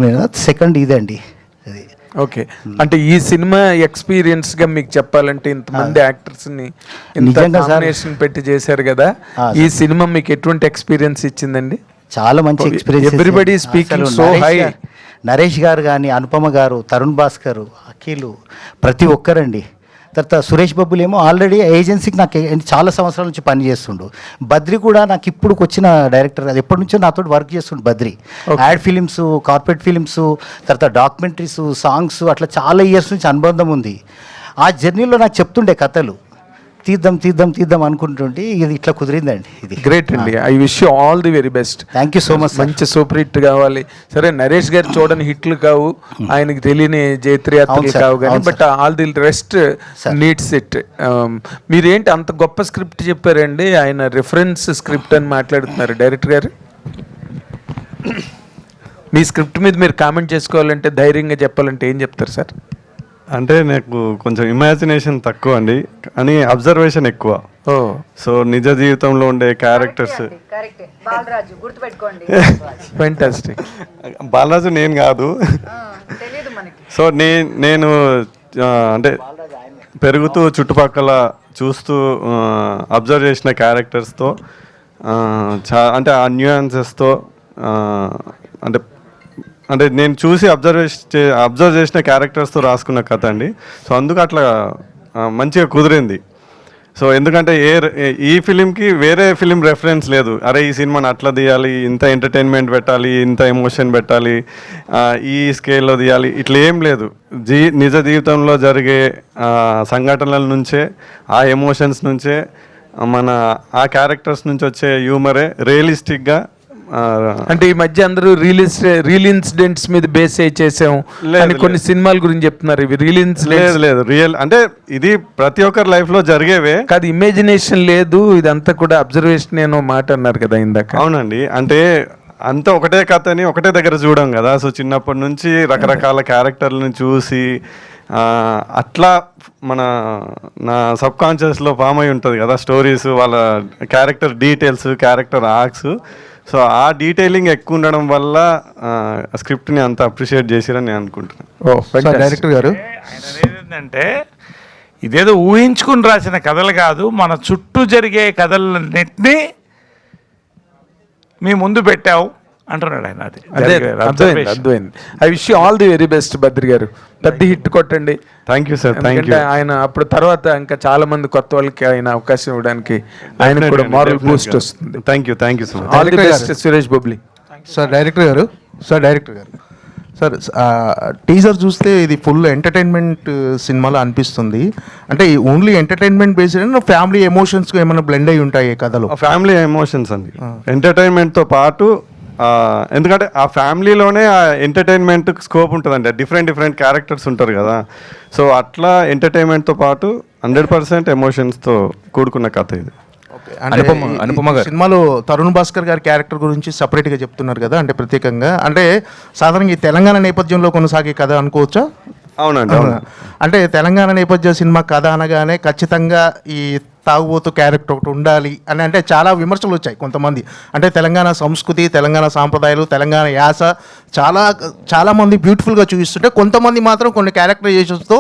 మీద, సెకండ్ ఇదే అండి అది. ఓకే, అంటే ఈ సినిమా ఎక్స్పీరియన్స్ గా మీకు చెప్పాలంటే ఇంతమంది యాక్టర్స్ ని కాంబినేషన్ పెట్టి చేశారు కదా, ఈ సినిమా మీకు ఎటువంటి ఎక్స్పీరియన్స్ ఇచ్చిందండి? చాలా మంచి experience. Everybody speaking so high. Naresh గారు కానీ, అనుపమ గారు, తరుణ్ భాస్కర్, అఖిల్, ప్రతి ఒక్కరండి. తర్వాత సురేష్ బాబులు ఏమో ఆల్రెడీ ఏజెన్సీకి నాకు చాలా సంవత్సరాల నుంచి పని చేస్తుండు. బద్రి కూడా నాకు ఇప్పుడు వచ్చిన డైరెక్టర్, అది ఎప్పటి నుంచో నాతో వర్క్ చేస్తుండు Badri. Ad films, corporate films, తర్వాత డాక్యుమెంటరీస్, సాంగ్స్, అట్లా చాలా ఇయర్స్ నుంచి అనుబంధం ఉంది. ఆ జర్నీలో నాకు చెప్తుండే కథలు, తీద్దాం అనుకుంటుంటే ఇది ఇట్లా కుదిరిందండి. ఇది గ్రేట్ అండి. I wish you all the very best. Thank you so much. మంచి సూపర్ హిట్ కావాలి. సరే, నరేష్ గారు చూడని హిట్లు కావు, ఆయనకి తెలియని జైత్రయాత్రలు కావు కానీ, but all the rest needs it. మీరేంటి అంత గొప్ప స్క్రిప్ట్ చెప్పారండి, ఆయన రిఫరెన్స్ స్క్రిప్ట్ అని మాట్లాడుతున్నారు డైరెక్టర్ గారు. మీ స్క్రిప్ట్ మీద మీరు కామెంట్ చేసుకోవాలంటే, ధైర్యంగా చెప్పాలంటే ఏం చెప్తారు సార్? అంటే నాకు కొంచెం ఇమాజినేషన్ తక్కువ అండి, కానీ అబ్జర్వేషన్ ఎక్కువ. సో నిజ జీవితంలో ఉండే క్యారెక్టర్స్. ఫెంటాస్టిక్. బాలరాజు నేను కాదు. సో నేను అంటే పెరుగుతూ చుట్టుపక్కల చూస్తూ అబ్జర్వ్ చేసిన క్యారెక్టర్స్తో, అంటే ఆ న్యూయాన్సెస్తో, అంటే నేను చూసి అబ్జర్వ్ చేసిన క్యారెక్టర్స్తో రాసుకున్న కథ అండి. సో అందుకు అట్లా మంచిగా కుదిరింది. సో ఎందుకంటే ఈ ఫిలింకి వేరే ఫిలిం రెఫరెన్స్ లేదు. అరే ఈ సినిమాని అట్లా తీయాలి, ఇంత ఎంటర్టైన్మెంట్ పెట్టాలి, ఇంత ఎమోషన్ పెట్టాలి, ఈ స్కేల్లో తీయాలి, ఇట్లా ఏం లేదు. నిజ జీవితంలో జరిగే సంఘటనల నుంచే, ఆ ఎమోషన్స్ నుంచే, ఆ క్యారెక్టర్స్ నుంచి వచ్చే హ్యూమరే రియలిస్టిక్గా. అంటే ఈ మధ్య అందరూ రియల్ ఇన్సిడెంట్స్ మీద బేస్ అయ్యి చేసాం అని కొన్ని సినిమాల గురించి చెప్తున్నారు. ఇవి రియల్ ఇన్సిడెంట్స్ లేదు, రియల్ అంటే ఇది ప్రతి ఒక్కరి లైఫ్ లో జరిగేవే కాదు, ఇమాజినేషన్ లేదు, ఇదంతా కూడా అబ్జర్వేషన్ ఏనో మాట అన్నారు కదా ఇందాక. అవునండి, అంటే అంతా ఒకటే కథని ఒకటే దగ్గర చూడం కదా. సో చిన్నప్పటి నుంచి రకరకాల క్యారెక్టర్లను చూసి అట్లా నా సబ్ కాన్షియస్లో ఫామ్ అయి ఉంటుంది కదా స్టోరీస్, వాళ్ళ character details, character arcs. So ఆ డీటెయిలింగ్ ఎక్కువ ఉండడం వల్ల స్క్రిప్ట్ని అంత అప్రిషియేట్ చేసిరని నేను అనుకుంటున్నాను. డైరెక్టర్ గారు ఆయన ఏంటంటే ఇదేదో ఊహించుకుని రాసిన కథలు కాదు, మన చుట్టూ జరిగే కథలన్నింటినీ మీ ముందు పెట్టావు అంటున్నాడు ఆయన. అదే అర్థమైంది. I wish you all the very best Badri గారు, పెద్ద హిట్ కొట్టండి. Thank you sir. Thank you. ఆయన అప్పుడు తర్వాత ఇంకా చాలా మంది కొత్త వాళ్ళకి ఆయన అవకాశం ఇవ్వడానికి ఆయన కూడా మారల్ బూస్ట్ వస్తుంది. Thank you so much. All the best Suresh Bobbili. Sir director గారు సార్ టీజర్ చూస్తే ఇది ఫుల్ ఎంటర్టైన్మెంట్ సినిమాలో అనిపిస్తుంది. అంటే only entertainment based family emotions ఏమైనా బ్లెండ్ అయి ఉంటాయి కథలో? ఫ్యామిలీ ఎమోషన్స్ అండి, ఎంటర్టైన్మెంట్తో పాటు. ఎందుకంటే ఆ ఫ్యామిలీలోనే ఆ ఎంటర్టైన్మెంట్ స్కోప్ ఉంటుందండి. డిఫరెంట్ క్యారెక్టర్స్ ఉంటారు కదా. సో అట్లా ఎంటర్టైన్మెంట్తో పాటు 100% ఎమోషన్స్తో కూడుకున్న కథ ఇది. అనుపమ గారు సినిమాలో తరుణ్ భాస్కర్ గారి క్యారెక్టర్ గురించి సపరేట్గా చెప్తున్నారు కదా, అంటే ప్రత్యేకంగా, అంటే సాధారణంగా ఈ తెలంగాణ నేపథ్యంలో కొనసాగే కథ అనుకోవచ్చా? అవునండి. అంటే తెలంగాణ నేపథ్య సినిమా కథ అనగానే ఖచ్చితంగా ఈ తాగుబోతు క్యారెక్టర్ ఒకటి ఉండాలి అని అంటే చాలా విమర్శలు వచ్చాయి కొంతమంది. అంటే తెలంగాణ సంస్కృతి, తెలంగాణ సాంప్రదాయాలు, తెలంగాణ యాస చాలామంది బ్యూటిఫుల్గా చూపిస్తుంటే కొంతమంది మాత్రం కొన్ని క్యారెక్టరైజేషన్స్తో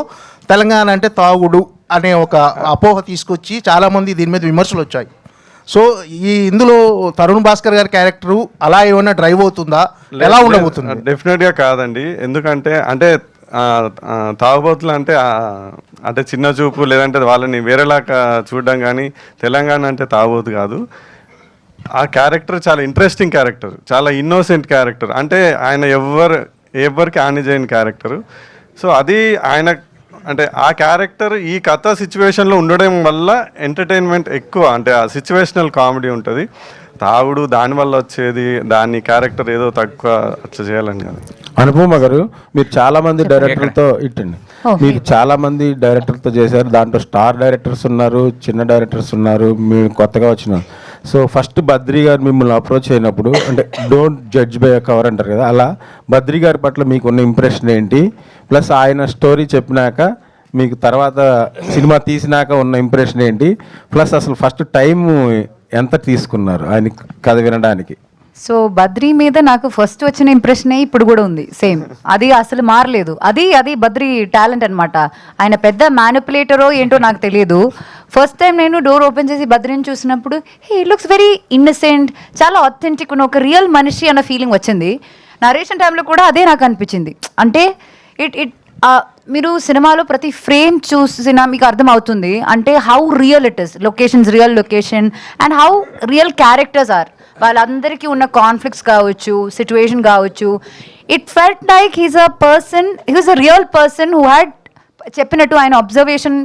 తెలంగాణ అంటే తాగుడు అనే ఒక అపోహ తీసుకొచ్చి చాలామంది దీని మీద విమర్శలు వచ్చాయి. సో ఇందులో తరుణ్ భాస్కర్ గారి క్యారెక్టరు అలా ఏమైనా డ్రైవ్ అవుతుందా, ఎలా ఉండబోతుంది? డెఫినెట్గా కాదండి. ఎందుకంటే తాగుబోతులు అంటే చిన్న చూపు, లేదంటే వాళ్ళని వేరేలాగా చూడడం, కానీ తెలంగాణ అంటే తాగుబోతు కాదు. ఆ క్యారెక్టర్ చాలా ఇంట్రెస్టింగ్ క్యారెక్టర్, చాలా ఇన్నోసెంట్ క్యారెక్టర్. అంటే ఆయన ఎవరికి హాని చేయని క్యారెక్టరు. సో అది ఆయన అంటే ఆ క్యారెక్టర్ ఈ కథ సిచ్యువేషన్లో ఉండడం వల్ల ఎంటర్టైన్మెంట్ ఎక్కువ, అంటే ఆ సిచ్యువేషనల్ కామెడీ ఉంటుంది. తాగుడు దానివల్ల వచ్చేది, దాని క్యారెక్టర్ ఏదో తక్కువ అట్లా చేయాలని కాదు. అనుపమ గారు, మీరు చాలా మంది డైరెక్టర్లతో మీరు చాలా మంది డైరెక్టర్లతో చేశారు. దాంట్లో స్టార్ డైరెక్టర్స్ ఉన్నారు, చిన్న డైరెక్టర్స్ ఉన్నారు, మీరు కొత్తగా వచ్చిన. సో ఫస్ట్ బద్రి గారు మిమ్మల్ని అప్రోచ్ అయినప్పుడు, అంటే డోంట్ జడ్జ్ బై కవర్ అంటారు కదా, అలా బద్రి గారి పట్ల మీకున్న ఇంప్రెషన్ ఏంటి? ప్లస్ ఆయన స్టోరీ చెప్పినాక మీకు తర్వాత సినిమా తీసినాక ఉన్న ఇంప్రెషన్ ఏంటి? ప్లస్ అసలు ఫస్ట్ టైం ఎంత తీసుకున్నారు ఆయన కథ వినడానికి? సో బద్రీ మీద నాకు ఫస్ట్ వచ్చిన ఇంప్రెషనే ఇప్పుడు కూడా ఉంది, సేమ్. అది అసలు మారలేదు. అది బద్రీ టాలెంట్ అనమాట. ఆయన పెద్ద మ్యానిపులేటరో ఏంటో నాకు తెలియదు. ఫస్ట్ టైం నేను డోర్ ఓపెన్ చేసి బద్రీని చూసినప్పుడు హీ లుక్స్ వెరీ ఇన్నసెంట్, చాలా ఆథెంటిక్, ఒక రియల్ మనిషి అన్న ఫీలింగ్ వచ్చింది. నరేషన్ టైంలో కూడా అదే నాకు అనిపించింది. అంటే మీరు సినిమాలో ప్రతి ఫ్రేమ్ చూసినా మీకు అర్థమవుతుంది అంటే how real it is, locations real location, and how real characters are. వాళ్ళందరికీ ఉన్న కాన్ఫ్లిక్ట్స్ కావచ్చు, సిచ్యువేషన్ కావచ్చు. It felt like he's a person, he's a real person who had చెప్పినట్టు ఆయన అబ్జర్వేషన్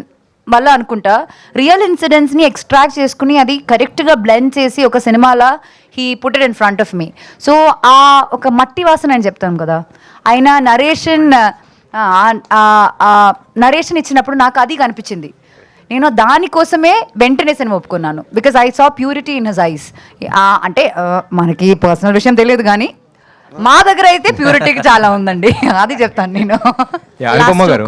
వల్ల అనుకుంటా రియల్ ఇన్సిడెంట్స్ని ఎక్స్ట్రాక్ట్ చేసుకుని అది కరెక్ట్గా బ్లెండ్ చేసి ఒక సినిమాలా he put it in front of me. So ఆ ఒక మట్టి వాసన అని చెప్తాను కదా, ఆయన నరేషన్ ఇచ్చినప్పుడు నాకు అది కనిపించింది. నేను దానికోసమే వెంటనే సినిమా ఒప్పుకున్నాను, because I saw purity in his eyes. అంటే మనకి పర్సనల్ విషయం తెలియదు కానీ మా దగ్గర అయితే ప్యూరిటీకి చాలా ఉందండి, అది చెప్తాను నేను. అనుపమ గారు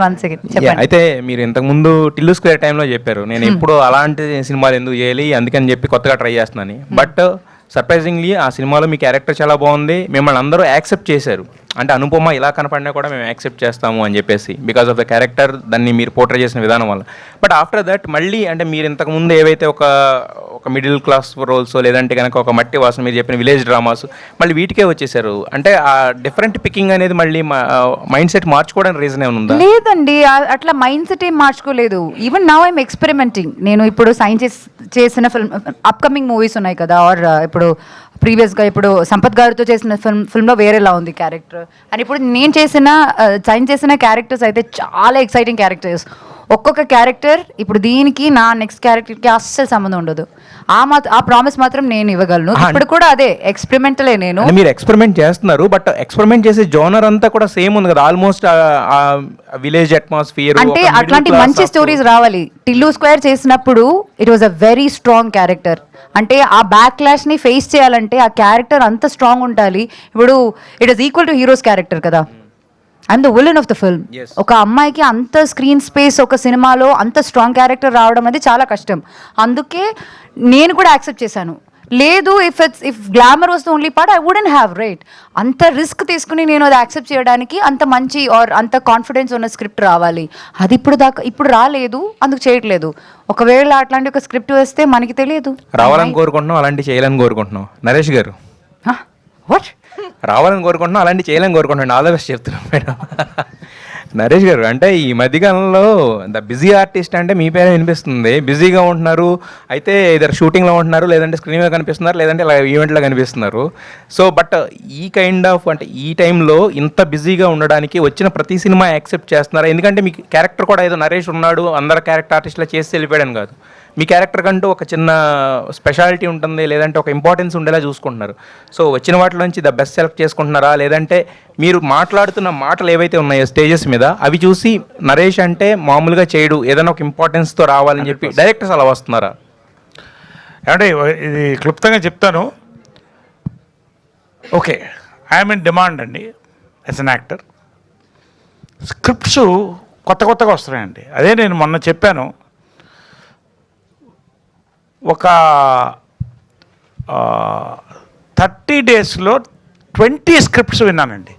వన్ సెకండ్ చెప్పండి. అయితే మీరు ఇంతకుముందు టిల్లు స్క్వేర్ టైంలో చెప్పారు నేను ఎప్పుడు అలాంటి సినిమాలు ఎందుకు చేయాలి అందుకని చెప్పి కొత్తగా ట్రై చేస్తున్నాను. బట్ సర్ప్రైజింగ్లీ ఆ సినిమాలో మీ క్యారెక్టర్ చాలా బాగుంది, మిమ్మల్ని అందరూ యాక్సెప్ట్ చేశారు. అంటే అనుపమ ఇలా కనపడినా కూడా మేము యాక్సెప్ట్ చేస్తాము అని చెప్పేసి, బికాస్ ఆఫ్ ద క్యారెక్టర్, దాన్ని మీరు పోర్ట్రే చేసిన విధానం వల్ల. బట్ ఆఫ్టర్ దట్ మళ్ళీ అంటే మీరు ఇంతకుముందు ఏవైతే ఒక మిడిల్ క్లాస్ రోల్స్, లేదంటే కనుక ఒక మట్టి వాసన మీరు చెప్పిన విలేజ్ డ్రామాస్, మళ్ళీ వీటికే వచ్చేసారు. అంటే ఆ డిఫరెంట్ పికింగ్ అనేది మళ్ళీ మైండ్ సెట్ మార్చుకోవడానికి రీజన్ ఏమైనా ఉందా? లేదండి, అట్లా మైండ్ సెట్ ఏం మార్చుకోలేదు. Even now I'm experimenting. నేను ఇప్పుడు సైన్ చేసిన ఫిల్మ్, అప్కమింగ్ మూవీస్ ఉన్నాయి కదా, ఆర్ ఇప్పుడు ప్రీవియస్గా ఇప్పుడు సంపత్ గారితో చేసిన ఫిల్మ్లో వేరేలా ఉంది క్యారెక్టర్. అండ్ ఇప్పుడు నేను సైన్ చేసిన క్యారెక్టర్స్ అయితే చాలా ఎక్సైటింగ్ క్యారెక్టర్స్. ఒక్కొక్క క్యారెక్టర్ ఇప్పుడు దీనికి నా నెక్స్ట్ క్యారెక్టర్కి అస్సలు సంబంధం ఉండదు. ఆ ప్రామిస్ మాత్రం నేను ఇవ్వగలను. ఇప్పుడు కూడా అదే ఎక్స్పెరిమెంటలే నేను. అంటే మీరు ఎక్స్పెరిమెంట్ చేస్తున్నారు, బట్ ఎక్స్పెరిమెంట్ చేసే జోనర్ అంతా కూడా సేమ్ ఉంది కదా, ఆల్మోస్ట్ విలేజ్ అట్మాస్ఫియర్. అంటే అట్లాంటి మంచి స్టోరీస్ రావాలి. టిల్లు స్క్వేర్ చేసినప్పుడు it was a very strong character. అంటే ఆ బ్యాక్ క్లాష్ ని ఫేస్ చేయాలంటే ఆ క్యారెక్టర్ అంత స్ట్రాంగ్ ఉండాలి. ఇప్పుడు it is equal to heroes character కదా. I'm the villain of the film. ఒక అమ్మాయికి అంత స్క్రీన్ స్పేస్ ఒక సినిమాలో అంత స్ట్రాంగ్ క్యారెక్టర్ రావడం అనేది చాలా కష్టం. అందుకే నేను కూడా యాక్సెప్ట్ చేశాను. లేదు, if glamour was the only part I wouldn't have, right. అంత రిస్క్ తీసుకుని నేను అది యాక్సెప్ట్ చేయడానికి అంత మంచి ఆర్ అంత కాన్ఫిడెన్స్ ఉన్న స్క్రిప్ట్ రావాలి. అది ఇప్పుడు రాలేదు, అందుకు చేయట్లేదు. ఒకవేళ అట్లాంటి ఒక స్క్రిప్ట్ వస్తే మనకి తెలియదు. రావాలని కోరుకుంటున్నాం, అలాంటి చేయాలని కోరుకుంటున్నాం. నరేష్ గారు వాట్ రావాలని కోరుకుంటున్నాం, అలాంటి చేయాలని కోరుకుంటున్నాను. ఆల్ ద బెస్ట్ చెప్తున్నాం మేడం. నరేష్ గారు, అంటే ఈ మధ్యకాలంలో ద బిజీ ఆర్టిస్ట్ అంటే మీ పేరే వినిపిస్తుంది. బిజీగా ఉంటున్నారు, అయితే ఇద్దరు షూటింగ్లో ఉంటున్నారు, లేదంటే స్క్రీన్ మీద కనిపిస్తున్నారు, లేదంటే ఇలా ఈవెంట్లో కనిపిస్తున్నారు. సో బట్ ఈ కైండ్ ఆఫ్ అంటే ఈ టైంలో ఇంత బిజీగా ఉండడానికి వచ్చిన ప్రతి సినిమా యాక్సెప్ట్ చేస్తున్నారా? ఎందుకంటే మీ క్యారెక్టర్ కూడా ఏదో నరేష్ ఉన్నాడు, అందరు క్యారెక్టర్ ఆర్టిస్ట్లా చేసి వెళ్ళిపోయాడని కాదు. మీ క్యారెక్టర్ కంటూ ఒక చిన్న స్పెషాలిటీ ఉంటుంది, లేదంటే ఒక ఇంపార్టెన్స్ ఉండేలా చూసుకుంటున్నారు. సో వచ్చిన వాటిలో నుంచి ద బెస్ట్ సెలెక్ట్ చేసుకుంటున్నారా, లేదంటే మీరు మాట్లాడుతున్న మాటలు ఏవైతే ఉన్నాయో స్టేజెస్ మీద అవి చూసి నరేష్ అంటే మామూలుగా చేయడు, ఏదైనా ఒక ఇంపార్టెన్స్తో రావాలని చెప్పి డైరెక్టర్స్ అలా వస్తున్నారా? అంటే ఇది క్లుప్తంగా చెప్తాను. ఓకే, ఐఎమ్ ఇన్ డిమాండ్ అండి యాజ్ అన్ యాక్టర్. స్క్రిప్ట్స్ కొత్తగా వస్తున్నాయండి. అదే నేను మొన్న చెప్పాను, ఒక 30 డేస్లో 20 స్క్రిప్ట్స్ విన్నానండి.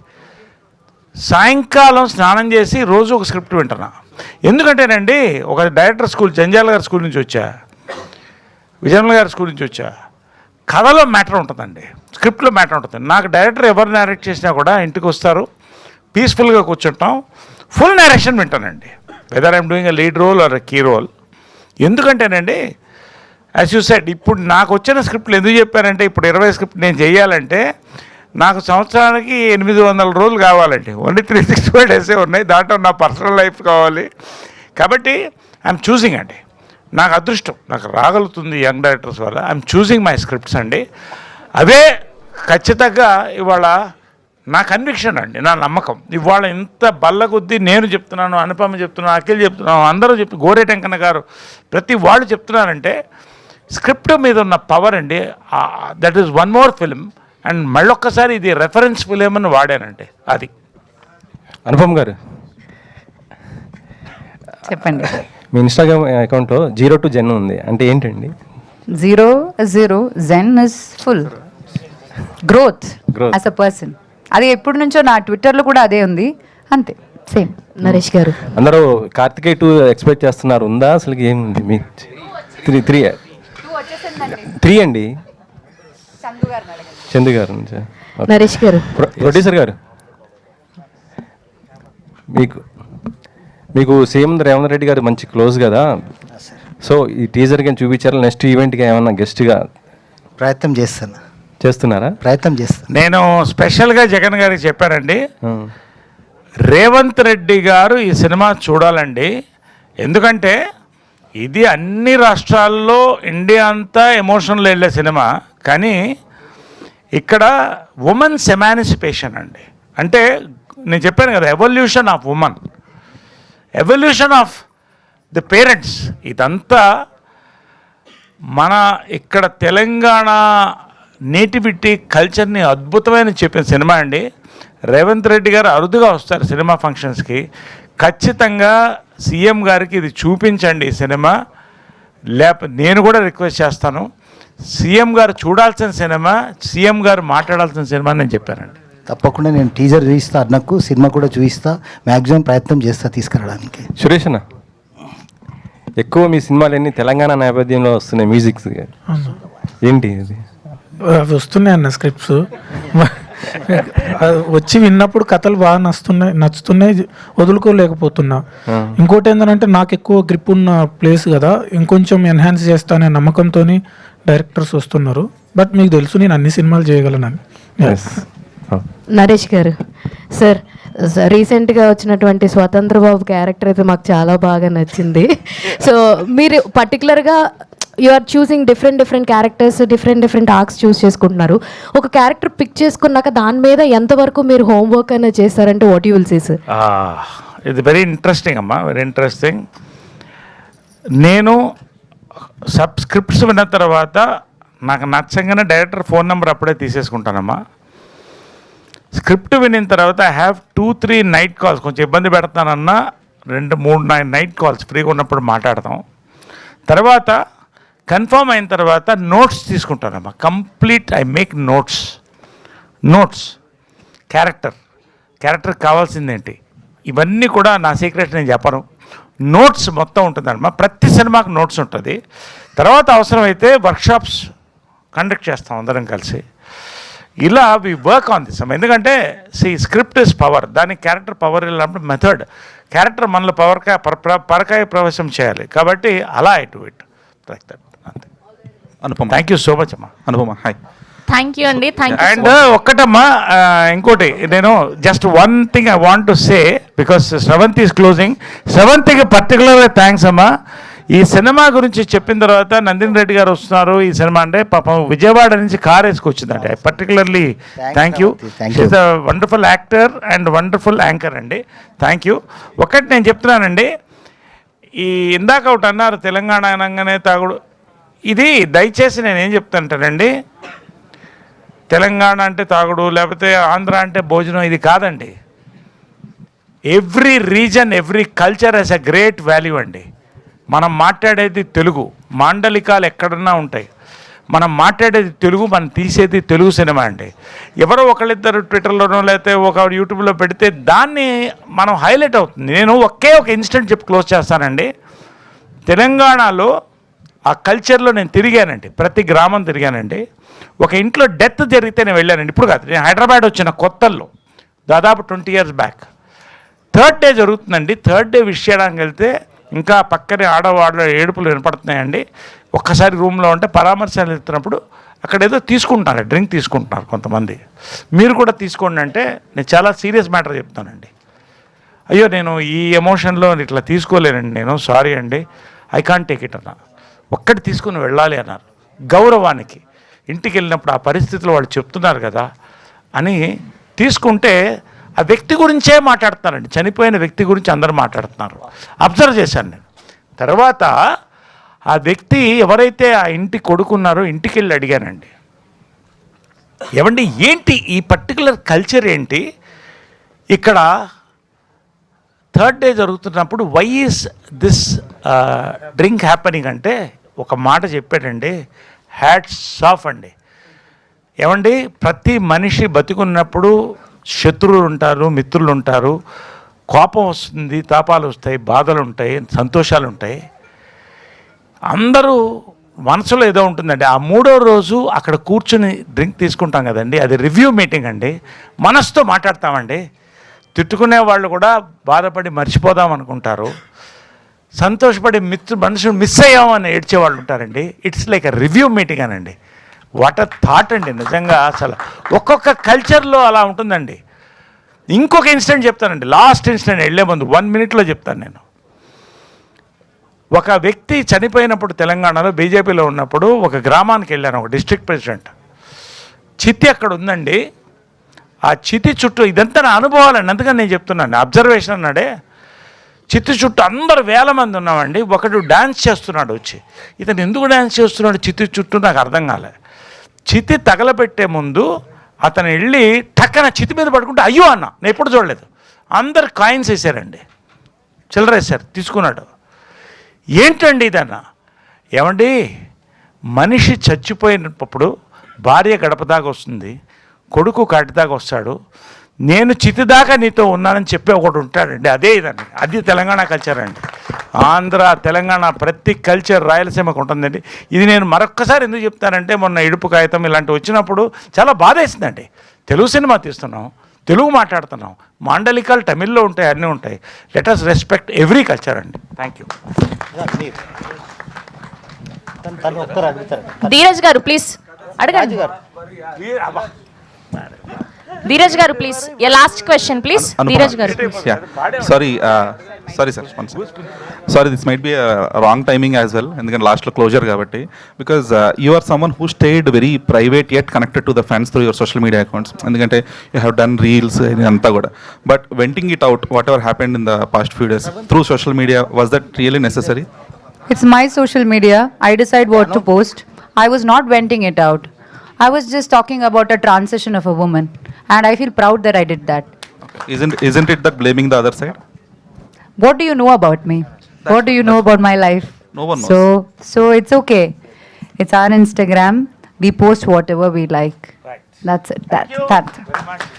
సాయంకాలం స్నానం చేసి రోజు ఒక స్క్రిప్ట్ వింటున్నా. ఎందుకంటేనండి, ఒక డైరెక్టర్ స్కూల్, జంజాల గారి స్కూల్ నుంచి వచ్చా, విజయమ్మ గారి స్కూల్ నుంచి వచ్చా. కథలో మ్యాటర్ ఉంటుందండి, స్క్రిప్ట్లో మ్యాటర్ ఉంటుంది. నాకు డైరెక్టర్ ఎవరు నేరేట్ చేసినా కూడా ఇంటికి వస్తారు, పీస్ఫుల్గా కూర్చుంటాం, ఫుల్ నేరేషన్ వింటానండి, whether I'm doing a lead role or a key role. ఎందుకంటేనండి, యాజ్ యూ సెడ్, ఇప్పుడు నాకు వచ్చిన స్క్రిప్ట్లు ఎందుకు చెప్పారంటే, ఇప్పుడు 20 స్క్రిప్ట్ నేను చేయాలంటే నాకు సంవత్సరానికి 800 రోజులు కావాలండి. ఓన్లీ 365 డేసే ఉన్నాయి, దాంట్లో నా పర్సనల్ లైఫ్ కావాలి. కాబట్టి ఐఎమ్ చూసింగ్ అండి, నాకు అదృష్టం, నాకు రాగలుగుతుంది యంగ్ డైరెక్టర్స్ వల్ల. ఐఎమ్ చూసింగ్ మై స్క్రిప్ట్స్ అండి. అవే ఖచ్చితంగా ఇవాళ నా కన్విక్షన్ అండి, నా నమ్మకం. ఇవాళ ఇంత బల్ల కొద్దీ నేను చెప్తున్నాను, అనుపమ చెప్తున్నాను, అఖిల్ చెప్తున్నాను, అందరూ గోరే టెంకన్న గారు, ప్రతి వాళ్ళు చెప్తున్నారంటే స్క్రిప్ట్ మీద ఉన్న పవర్ అండి. That is one more film. And మళ్ళొక్కసారి ఇది రెఫరెన్స్ ఫిలిం అని వాడానండి. అది అనుపమ్ గారు చెప్పండి. మీ ఇన్స్టాగ్రామ్ అకౌంట్లో 0 to Zen ఉంది, అంటే ఏంటండి? 0 is 0, Zen is full. Growth as a person. అది ఎప్పటి నుంచో నా ట్విట్టర్లో కూడా అదే ఉంది, అంతే సేమ్. నరేష్ గారు, అందరూ కార్తికేయ 2 ఎక్స్పెక్ట్ చేస్తున్నారు, ఉందా అసలు? ఏముంది మీ 3 అండి? చందు గారు నుంచి. నరేష్ గారు, ప్రొడ్యూసర్ గారు, మీకు సీఎం రేవంత్ రెడ్డి గారు మంచి క్లోజ్ కదా, సో ఈ టీజర్ కానీ చూపించారు, నెక్స్ట్ ఈవెంట్గా ఏమన్నా గెస్ట్గా ప్రయత్నం చేస్తున్నారా? ప్రయత్నం చేస్తాను. నేను స్పెషల్గా జగన్ గారికి చెప్పానండి, రేవంత్ రెడ్డి గారు ఈ సినిమా చూడాలండి. ఎందుకంటే ఇది అన్ని రాష్ట్రాల్లో ఇండియా అంతా ఎమోషనల్ వెళ్ళే సినిమా, కానీ ఇక్కడ ఉమెన్స్ ఎమాన్సిపేషన్ అండి. అంటే నేను చెప్పాను కదా, evolution of women, evolution of the parents. ఇదంతా మన ఇక్కడ తెలంగాణ నేటివిటీ కల్చర్ని అద్భుతమైన చెప్పిన సినిమా అండి. రేవంత్ రెడ్డి గారు అరుదుగా వస్తారు సినిమా ఫంక్షన్స్కి. ఖచ్చితంగా సీఎం గారికి ఇది చూపించండి ఈ సినిమా. లేకపోతే నేను కూడా రిక్వెస్ట్ చేస్తాను, సీఎం గారు చూడాల్సిన సినిమా, సీఎం గారు మాట్లాడాల్సిన సినిమా అని నేను చెప్పానండి. తప్పకుండా నేను టీజర్ చూపిస్తా, అన్నకు సినిమా కూడా చూపిస్తా, మ్యాక్సిమం ప్రయత్నం చేస్తా తీసుకురావడానికి. సురేష్ అన్న, ఎక్కువ మీ సినిమాలన్నీ తెలంగాణ నేపథ్యంలో వస్తున్నాయి, మ్యూజిక్స్ ఏంటి ఇది? వస్తున్నాయి అన్న స్క్రిప్ట్స్, వచ్చి విన్నప్పుడు కథలు బాగా నచ్చుతున్నాయి, వదులుకోలేకపోతున్నా. ఇంకోటి ఏంటంటే నాకు ఎక్కువ గ్రిప్ ఉన్న ప్లేస్ కదా, ఇంకొంచెం ఎన్హాన్స్ చేస్తానే నమ్మకంతో డైరెక్టర్స్ వస్తున్నారు. బట్ మీకు తెలుసు నేను అన్ని సినిమాలు చేయగలనని. నరేష్ గారు, సార్ రీసెంట్గా వచ్చినటువంటి స్వతంత్ర బాబు క్యారెక్టర్ అయితే మాకు చాలా బాగా నచ్చింది. సో మీరు పర్టికులర్గా you are choosing different characters, different arcs choose చేసుకుంటున్నారు. ఒక క్యారెక్టర్ పిక్ చేసుకున్నాక దాని మీద ఎంతవరకు మీరు హోంవర్క్ అనేది చేస్తారంటే what you will say sir? ఇది వెరీ ఇంట్రెస్టింగ్ అమ్మా, వెరీ ఇంట్రెస్టింగ్. నేను స్క్రిప్ట్స్ విన్న తర్వాత నాకు నచ్చంగానే డైరెక్టర్ ఫోన్ నెంబర్ అప్పుడే తీసేసుకుంటానమ్మా. స్క్రిప్ట్ వినిన తర్వాత ఐ హ్యావ్ 2-3 నైట్ కాల్స్. కొంచెం ఇబ్బంది పెడతానన్నా 2-3 నైట్ కాల్స్ ఫ్రీగా ఉన్నప్పుడు మాట్లాడతాం. తర్వాత కన్ఫర్మ్ అయిన తర్వాత నోట్స్ తీసుకుంటానమ్మా. Complete I make notes character కావాల్సిందేంటి, ఇవన్నీ కూడా నా సీక్రెట్ నేను చెప్పను. నోట్స్ మొత్తం ఉంటుందమ్మా. ప్రతి సినిమాకి నోట్స్ ఉంటుంది. తర్వాత అవసరమైతే వర్క్షాప్స్ కండక్ట్ చేస్తాం అందరం కలిసి. ఇలా వి వర్క్ ఆన్ దిస్. ఎందుకంటే స్క్రిప్ట్ ఇస్ పవర్, దానికి క్యారెక్టర్ పవర్ వెళ్ళినప్పుడు మెథడ్, క్యారెక్టర్ మనలో పరకాయ ప్రవేశం చేయాలి. కాబట్టి అలా I do it like that. అంతే. Anupama, thank you so much అమ్మా. అనుపమ హాయ్. థ్యాంక్ యూ అండి. అండ్ ఒక్కటమ్మా, ఇంకోటి నేను just one thing I want to say, because Sravanthi is closing. శ్రవంతికి పర్టికులర్గా థ్యాంక్స్ అమ్మా. ఈ సినిమా గురించి చెప్పిన తర్వాత నందిని రెడ్డి గారు వస్తున్నారు ఈ సినిమా అంటే, పాపం విజయవాడ నుంచి కార్ వేసుకొచ్చిందండి. I particularly thank you. She is a wonderful actor and wonderful anchor అండి. Thank you. ఒకటి నేను చెప్తున్నానండి, ఈ ఇందాక ఒకటి అన్నారు తెలంగాణ అనగానే తాగుడు, ఇది దయచేసి నేను ఏం చెప్తానంటానండి, తెలంగాణ అంటే తాగుడు లేకపోతే ఆంధ్ర అంటే భోజనం, ఇది కాదండి. Every reason, every culture has a great value అండి. మనం మాట్లాడేది తెలుగు, మాండలికాలు ఎక్కడన్నా ఉంటాయి. మనం మాట్లాడేది తెలుగు, మనం తీసేది తెలుగు సినిమా అండి. ఎవరో ఒకళ్ళిద్దరు ట్విట్టర్లోనో లేకపోతే ఒక యూట్యూబ్లో పెడితే దాన్ని మనం హైలైట్ అవుతుంది. నేను ఒకే ఒక ఇన్సిడెంట్ చెప్పి క్లోజ్ చేస్తానండి. తెలంగాణలో ఆ కల్చర్లో నేను తిరిగానండి, ప్రతి గ్రామం తిరిగానండి. ఒక ఇంట్లో డెత్ జరిగితే నేను వెళ్ళానండి. ఇప్పుడు కాదు, నేను హైదరాబాద్ వచ్చిన కొత్తల్లో దాదాపు 20 years బ్యాక్. 3rd డే జరుగుతుందండి. 3rd డే విష్ చేయడానికి వెళ్తే ఇంకా పక్కనే ఆడవాళ్ళ ఏడుపులు వినపడుతున్నాయండి. ఒక్కసారి రూమ్లో ఉంటే పరామర్శలు వెళ్తున్నప్పుడు అక్కడ ఏదో తీసుకుంటున్నారు, డ్రింక్ తీసుకుంటున్నారు కొంతమంది. మీరు కూడా తీసుకోండి అంటే నేను చాలా సీరియస్ మ్యాటర్ చెప్తానండి. అయ్యో నేను ఈ ఎమోషన్లో ఇట్లా తీసుకోలేనండి, నేను సారీ అండి, ఐ కాంట్ టేక్ ఇట్ అన్నా. ఒక్కటి తీసుకుని వెళ్ళాలి అన్నారు. గౌరవానికి ఇంటికి వెళ్ళినప్పుడు ఆ పరిస్థితిలో వాళ్ళు చెప్తున్నారు కదా అని తీసుకుంటే ఆ వ్యక్తి గురించే మాట్లాడుతున్నారండి. చనిపోయిన వ్యక్తి గురించి అందరూ మాట్లాడుతున్నారు. అబ్జర్వ్ చేశాను నేను. తర్వాత ఆ వ్యక్తి ఎవరైతే ఆ ఇంటి కొడుకున్నారో ఇంటికి వెళ్ళి అడిగానండి, ఏమండి ఏంటి ఈ పర్టికులర్ కల్చర్ ఏంటి ఇక్కడ 3rd డే జరుగుతున్నప్పుడు, why is this drink happening అంటే ఒక మాట చెప్పాడండి, హ్యాట్స్ ఆఫ్ అండి. ఏమండి ప్రతి మనిషి బతికున్నప్పుడు శత్రువులు ఉంటారు, మిత్రులు ఉంటారు, కోపం వస్తుంది, తాపాలు వస్తాయి, బాధలు ఉంటాయి, సంతోషాలు ఉంటాయి. అందరూ మనసులో ఏదో ఉంటుందండి. ఆ 3వ రోజు అక్కడ కూర్చుని డ్రింక్ తీసుకుంటాం కదండి, అది రివ్యూ మీటింగ్ అండి. మనసుతో మాట్లాడతామండి. తిట్టుకునే వాళ్ళు కూడా బాధపడి మర్చిపోదాం అనుకుంటారు, సంతోషపడి మనుషులు మిస్ అయ్యామని ఏడ్చేవాళ్ళు ఉంటారండి. It's like a review meeting అనండి. వాట్ అ థాట్ అండి నిజంగా. అసలు ఒక్కొక్క కల్చర్లో అలా ఉంటుందండి. ఇంకొక ఇన్సిడెంట్ చెప్తానండి, లాస్ట్ ఇన్సిడెంట్ వెళ్ళే ముందు 1 minute చెప్తాను నేను. ఒక వ్యక్తి చనిపోయినప్పుడు తెలంగాణలో బీజేపీలో ఉన్నప్పుడు ఒక గ్రామానికి వెళ్ళాను, ఒక డిస్ట్రిక్ట్ ప్రెసిడెంట్. చితి అక్కడ ఉందండి. ఆ చితి చుట్టూ ఇదంతా నా అనుభవాలండి, అందుకని నేను చెప్తున్నాను, అబ్జర్వేషన్ అన్నాడే. చితి చుట్టూ అందరు 1000 మంది ఉన్నామండి. ఒకడు డ్యాన్స్ చేస్తున్నాడు వచ్చి. ఇతను ఎందుకు డ్యాన్స్ చేస్తున్నాడు చితి చుట్టూ నాకు అర్థం కాలే. చితి తగలబెట్టే ముందు అతను వెళ్ళి టక్కన చితి మీద పడుకుంటే అయ్యో అన్న, నేను ఎప్పుడు చూడలేదు. అందరు కాయిన్స్ వేసారండి, చిల్లర వేసారు, తీసుకున్నాడు. ఏంటండి ఇదన్న? ఏమండి మనిషి చచ్చిపోయినప్పుడు భార్య గడప దాకా వస్తుంది, కొడుకు కాటి దాకా వస్తాడు, నేను చితి దాకా నీతో ఉన్నానని చెప్పి ఒకటి ఉంటాడండి. అదే ఇదండి, అది తెలంగాణ కల్చర్ అండి. ఆంధ్ర తెలంగాణ ప్రతి కల్చర్ రాయలసీమకు ఉంటుందండి. ఇది నేను మరొక్కసారి ఎందుకు చెప్తానంటే, మొన్న ఇడుపు కాగితం ఇలాంటివి వచ్చినప్పుడు చాలా బాధ వేసిందండి. తెలుగు సినిమా తీస్తున్నాం, తెలుగు మాట్లాడుతున్నాం, మాండలికాలు తమిళ్లో ఉంటాయి, అన్నీ ఉంటాయి. Let us respect every culture అండి. Thank you. ధీరజ్ గారు ప్లీజ్ అడగండి. ధీరజ్ గారు please last question please Dheeraj గారు sorry sir sorry this might be wrong timing as well, ఎందుకంటే లాస్ట్లో క్లోజర్ కాబట్టి. Because you are someone who stayed very private yet connected to the fans through your social media accounts, ఎందుకంటే you have done reels అంతా కూడా. But venting it out whatever happened in the past few days through social media, was that really necessary? It's my social media. I decide what to post. I was not venting it out. I was just talking about a transition of a woman, and I feel proud that I did that. Isn't it that blaming the other side? What do you know about me? What do you know about my life? No one knows. So it's okay. It's our Instagram. We post whatever we like. Right. That's it. That's